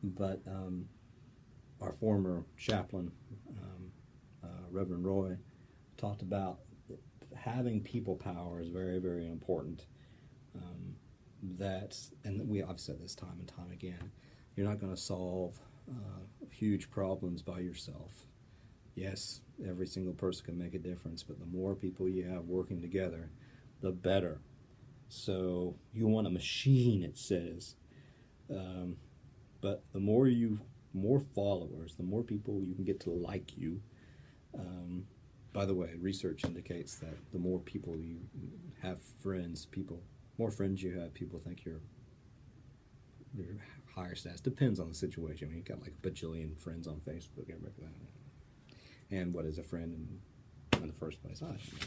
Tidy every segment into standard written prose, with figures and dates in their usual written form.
But our former chaplain, Reverend Roy, talked about having people power is very, very important. I've said this time and time again, you're not going to solve huge problems by yourself. Yes, every single person can make a difference, but the more people you have working together, the better. So you want a machine, it says, um, but more followers, the more people you can get to like you. Um, by the way, research indicates that the more people you have friends, more friends you have, people think you're higher status. Depends on the situation. I mean, you've got like a bajillion friends on Facebook. And what is a friend in the first place? I don't know.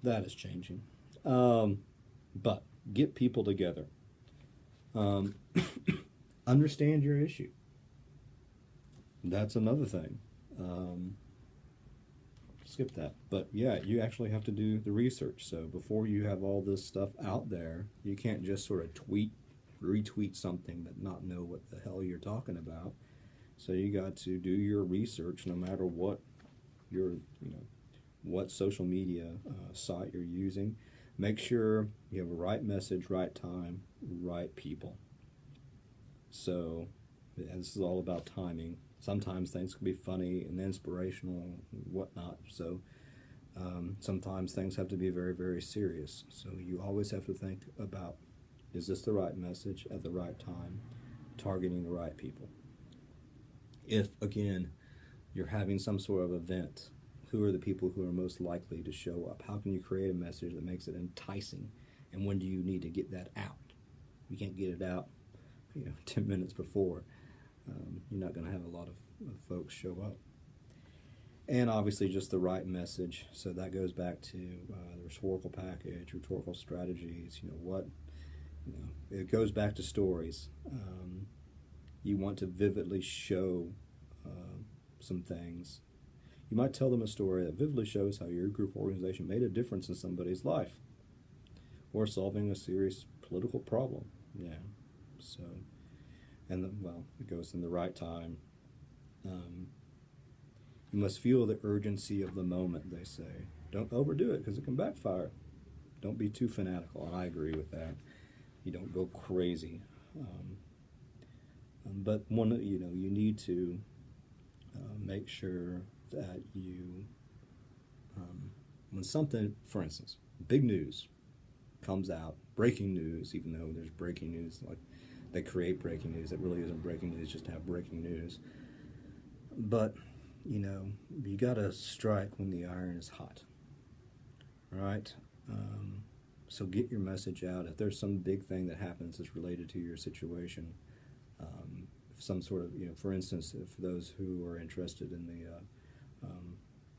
That is changing. But get people together. Um, understand your issue. That's another thing. Skip that. But yeah, you actually have to do the research. So before you have all this stuff out there, you can't just sort of retweet something, but not know what the hell you're talking about. So you got to do your research, no matter what your, what social media site you're using. Make sure you have a right message, right time, right people. So this is all about timing. Sometimes things can be funny and inspirational and whatnot. So sometimes things have to be very, very serious. So you always have to think about, is this the right message at the right time, targeting the right people? If, again, you're having some sort of event, who are the people who are most likely to show up? How can you create a message that makes it enticing? And when do you need to get that out? You can't get it out, 10 minutes before. You're not going to have a lot of folks show up. And obviously just the right message. So that goes back to the rhetorical package, rhetorical strategies, it goes back to stories. You want to vividly show some things. You might tell them a story that vividly shows how your group organization made a difference in somebody's life or solving a serious political problem. Yeah. So, it goes in the right time. You must feel the urgency of the moment, they say. Don't overdo it because it can backfire. Don't be too fanatical, and I agree with that. You don't go crazy. But you need to make sure that when something, for instance, big news comes out, breaking news, even though there's breaking news, like they create breaking news, it really isn't breaking news just to have breaking news. But, you gotta strike when the iron is hot, right? So get your message out. If there's some big thing that happens that's related to your situation, some sort of, for instance, for those who are interested in the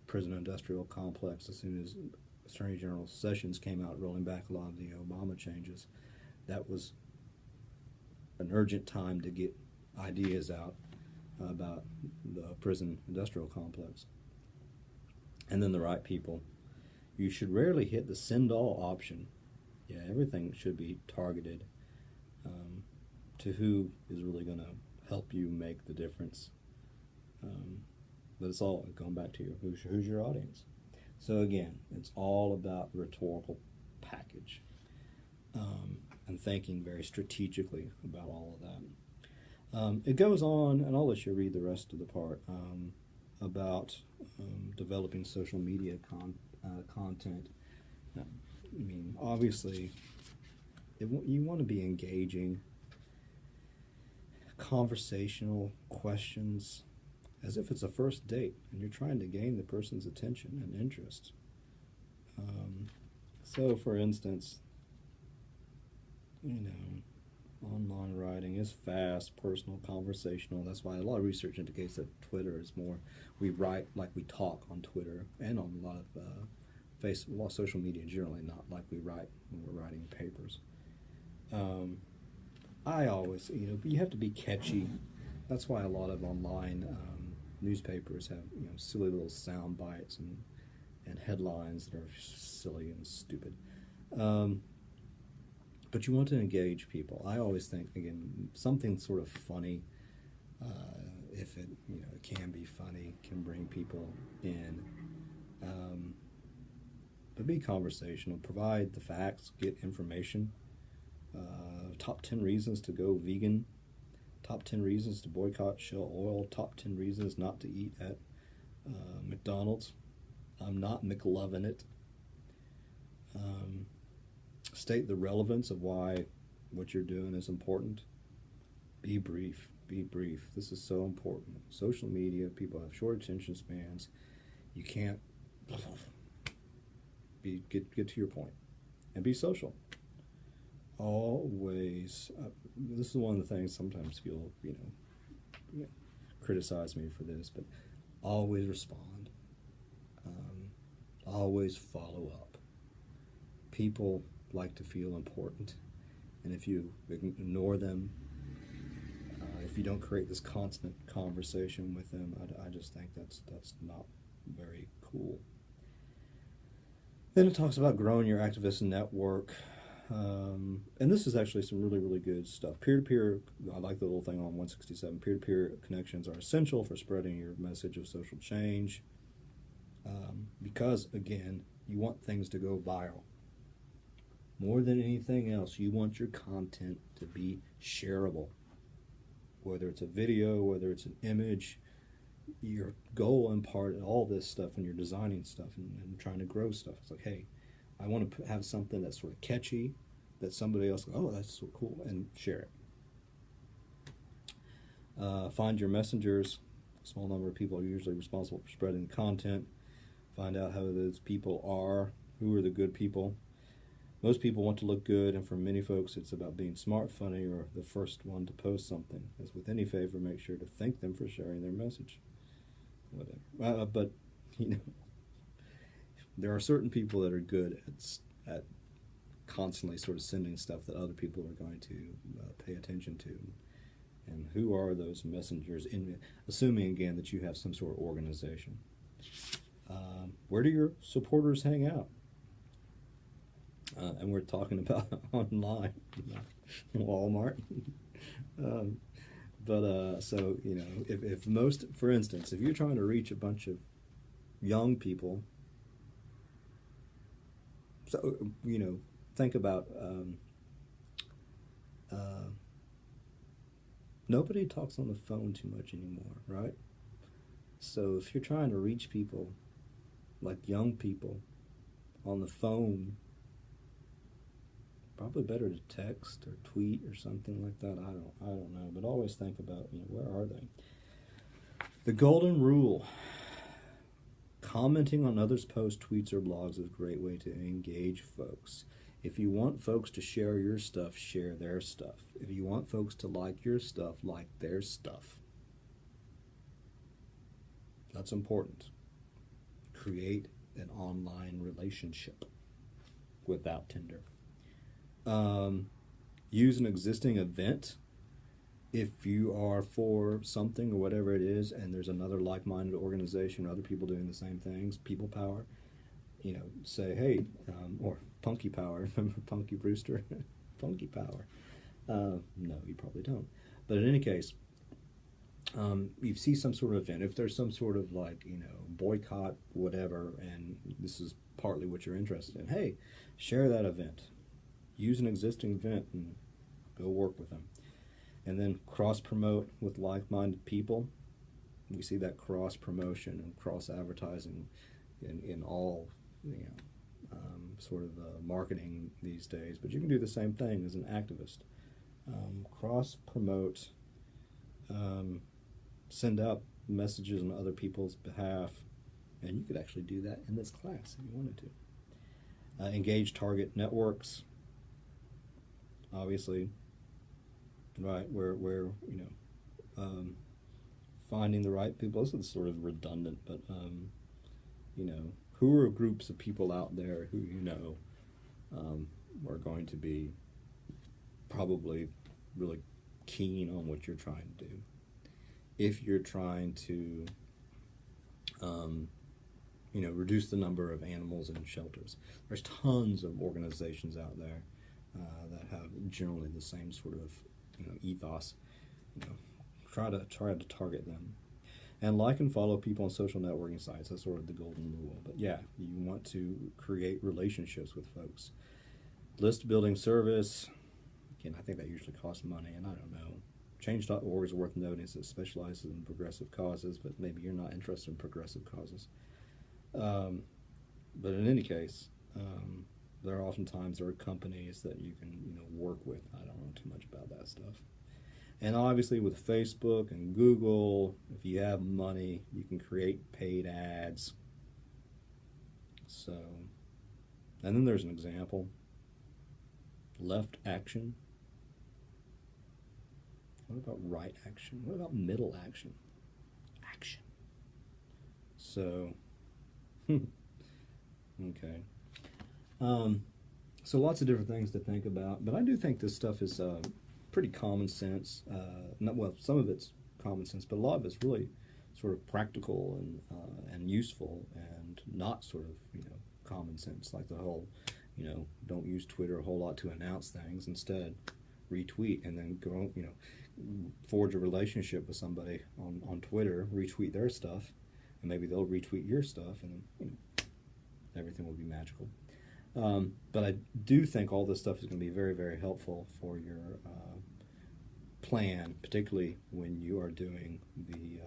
prison industrial complex, as soon as Attorney General Sessions came out rolling back a lot of the Obama changes, that was an urgent time to get ideas out about the prison industrial complex. And then the right people. You should rarely hit the send all option. Yeah, everything should be targeted to who is really going to help you make the difference. But it's all going back to who's your audience. So again, it's all about the rhetorical package and thinking very strategically about all of that. It goes on, and I'll let you read the rest of the part, about developing social media content. I mean, obviously, you want to be engaging, conversational questions, as if it's a first date and you're trying to gain the person's attention and interest. So, for instance, online writing is fast, personal, conversational. That's why a lot of research indicates that Twitter is more, we write like we talk on Twitter and on a lot of a lot of social media generally, not like we write when we're writing papers. I always, you have to be catchy. That's why a lot of online newspapers have, silly little sound bites and headlines that are silly and stupid. But you want to engage people. I always think, again, something sort of funny if it, it can be funny, can bring people in. But be conversational, provide the facts, get information. Top 10 reasons to go vegan, top 10 reasons to boycott Shell Oil, top 10 reasons not to eat at McDonald's. I'm not McLovin' it. State the relevance of why what you're doing is important. Be brief. Be brief. This is so important. Social media, people have short attention spans. You can't get to your point, and be social. Always. This is one of the things sometimes people criticize me for this, but always respond. Always follow up. People like to feel important, and if you ignore them, if you don't create this constant conversation with them, I just think that's not very cool. Then it talks about growing your activist network, and this is actually some really, really good stuff. Peer-to-peer, I like the little thing on 167, peer-to-peer connections are essential for spreading your message of social change, because, again, you want things to go viral. More than anything else, you want your content to be shareable. Whether it's a video, whether it's an image, your goal in part in all this stuff when you're designing stuff and trying to grow stuff, it's like, hey, I want to have something that's sort of catchy, that somebody else, oh, that's so cool, and share it. Find your messengers. A small number of people are usually responsible for spreading the content. Find out how those people are, who are the good people. Most people want to look good, and for many folks, it's about being smart, funny, or the first one to post something. As with any favor, make sure to thank them for sharing their message. Whatever. But, there are certain people that are good at constantly sort of sending stuff that other people are going to pay attention to. And who are those messengers? Assuming, again, that you have some sort of organization. Where do your supporters hang out? And we're talking about online, Walmart. So, if most, for instance, if you're trying to reach a bunch of young people, so, think about, nobody talks on the phone too much anymore, right? So if you're trying to reach people, like young people, on the phone, probably better to text or tweet or something like that. I don't know, but always think about, where are they? The golden rule. Commenting on others' posts, tweets, or blogs is a great way to engage folks. If you want folks to share your stuff, share their stuff. If you want folks to like your stuff, like their stuff. That's important. Create an online relationship without Tinder. Use an existing event if you are for something or whatever it is, and there's another like-minded organization or other people doing the same things, people power, say, hey, or Punky Power, remember Punky Brewster? Punky Power. No, you probably don't. But in any case, you see some sort of event, if there's some sort of boycott, whatever, and this is partly what you're interested in, hey, share that event. Use an existing event and go work with them. And then cross-promote with like-minded people. We see that cross-promotion and cross-advertising in all, sort of marketing these days. But you can do the same thing as an activist. Cross-promote, send out messages on other people's behalf, and you could actually do that in this class if you wanted to. Engage target networks. Obviously, right, where finding the right people. This is sort of redundant, but who are groups of people out there who are going to be probably really keen on what you're trying to do. If you're trying to reduce the number of animals in shelters, there's tons of organizations out there that have generally the same sort of ethos, try to target them. And like and follow people on social networking sites. That's sort of the golden rule. But yeah, you want to create relationships with folks. List building service. Again, I think that usually costs money, and I don't know. Change.org is worth noting as it specializes in progressive causes, but maybe you're not interested in progressive causes. But in any case, there are companies that you can work with. I don't know too much about that stuff. And obviously with Facebook and Google, if you have money, you can create paid ads. So, and then there's an example. Left action. What about right action? What about middle action? Action. So, okay. So lots of different things to think about, but I do think this stuff is pretty common sense. Some of it's common sense, but a lot of it's really sort of practical and useful, and not sort of common sense, like the whole don't use Twitter a whole lot to announce things. Instead, retweet and then go forge a relationship with somebody on Twitter, retweet their stuff, and maybe they'll retweet your stuff, and then everything will be magical. But I do think all this stuff is going to be very, very helpful for your plan, particularly when you are doing the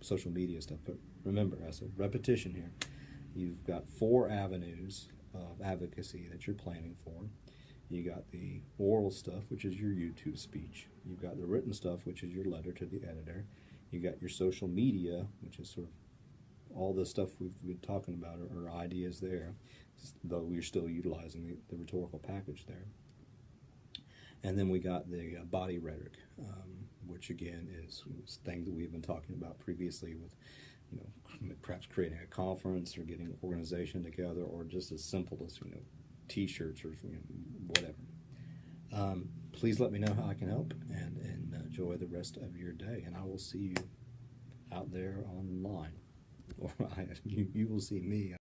social media stuff. But remember, as a repetition here, you've got 4 avenues of advocacy that you're planning for. You got the oral stuff, which is your YouTube speech. You've got the written stuff, which is your letter to the editor. You got your social media, which is sort of all the stuff we've been talking about, or ideas there, though we're still utilizing the rhetorical package there. And then we got the body rhetoric, which again is things that we've been talking about previously with, perhaps creating a conference or getting an organization together, or just as simple as, T-shirts or whatever. Please let me know how I can help, and enjoy the rest of your day. And I will see you out there online, or you will see me.